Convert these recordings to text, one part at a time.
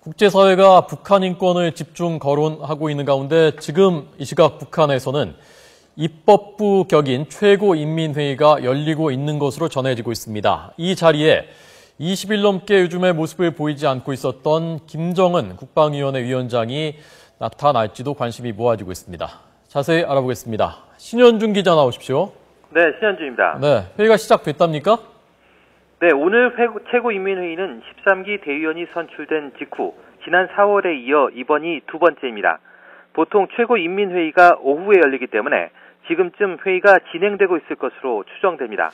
국제사회가 북한 인권을 집중 거론하고 있는 가운데 지금 이 시각 북한에서는 입법부 격인 최고인민회의가 열리고 있는 것으로 전해지고 있습니다. 이 자리에 20일 넘게 요즘의 모습을 보이지 않고 있었던 김정은 국방위원회 위원장이 나타날지도 관심이 모아지고 있습니다. 자세히 알아보겠습니다. 신현준 기자 나오십시오. 네, 신현준입니다. 네, 회의가 시작됐답니까? 네, 오늘 최고인민회의는 13기 대의원이 선출된 직후 지난 4월에 이어 이번이 두 번째입니다. 보통 최고인민회의가 오후에 열리기 때문에 지금쯤 회의가 진행되고 있을 것으로 추정됩니다.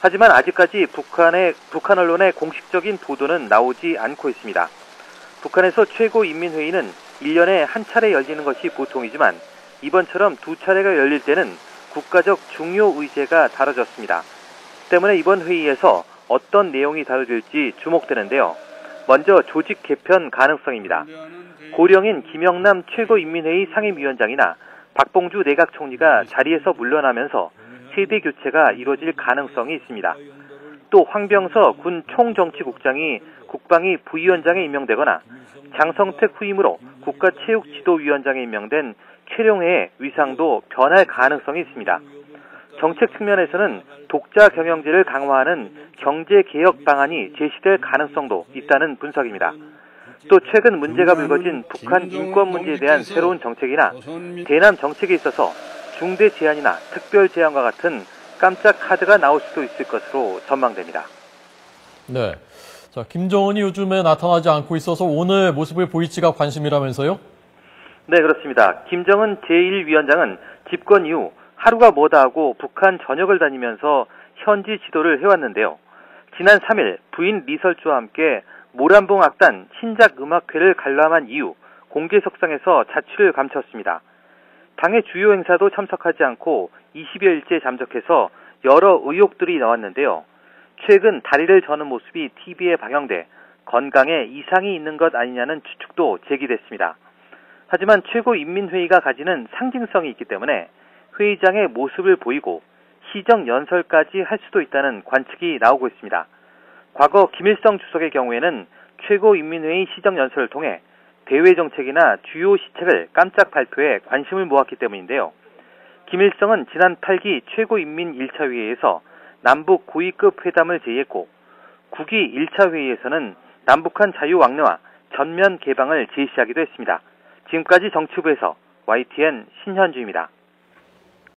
하지만 아직까지 북한 언론의 공식적인 보도는 나오지 않고 있습니다. 북한에서 최고인민회의는 1년에 한 차례 열리는 것이 보통이지만 이번처럼 두 차례가 열릴 때는 국가적 중요 의제가 다뤄졌습니다. 때문에 이번 회의에서 어떤 내용이 다뤄질지 주목되는데요. 먼저 조직 개편 가능성입니다. 고령인 김영남 최고인민회의 상임위원장이나 박봉주 내각 총리가 자리에서 물러나면서 세대 교체가 이루어질 가능성이 있습니다. 또 황병서 군 총정치국장이 국방위 부위원장에 임명되거나 장성택 후임으로 국가체육지도위원장에 임명된 최룡해의 위상도 변할 가능성이 있습니다. 정책 측면에서는 독자 경영제를 강화하는 경제개혁 방안이 제시될 가능성도 있다는 분석입니다. 또 최근 문제가 불거진 북한 인권 문제에 대한 새로운 정책이나 대남 정책에 있어서 중대 제안이나 특별 제안과 같은 깜짝 카드가 나올 수도 있을 것으로 전망됩니다. 네, 자, 김정은이 요즘에 나타나지 않고 있어서 오늘 모습을 보일지가 관심이라면서요? 네, 그렇습니다. 김정은 제1위원장은 집권 이후 하루가 뭐다 하고 북한 전역을 다니면서 현지 지도를 해왔는데요. 지난 3일 부인 리설주와 함께 모란봉 악단 신작 음악회를 관람한 이후 공개석상에서 자취를 감췄습니다. 당의 주요 행사도 참석하지 않고 20여일째 잠적해서 여러 의혹들이 나왔는데요. 최근 다리를 저는 모습이 TV에 방영돼 건강에 이상이 있는 것 아니냐는 추측도 제기됐습니다. 하지만 최고인민회의가 가지는 상징성이 있기 때문에 회의장의 모습을 보이고 시정연설까지 할 수도 있다는 관측이 나오고 있습니다. 과거 김일성 주석의 경우에는 최고인민회의 시정연설을 통해 대외정책이나 주요 시책을 깜짝 발표해 관심을 모았기 때문인데요. 김일성은 지난 8기 최고인민 1차 회의에서 남북 고위급 회담을 제의했고 9기 1차 회의에서는 남북한 자유왕래와 전면 개방을 제시하기도 했습니다. 지금까지 정치부에서 YTN 신현주입니다.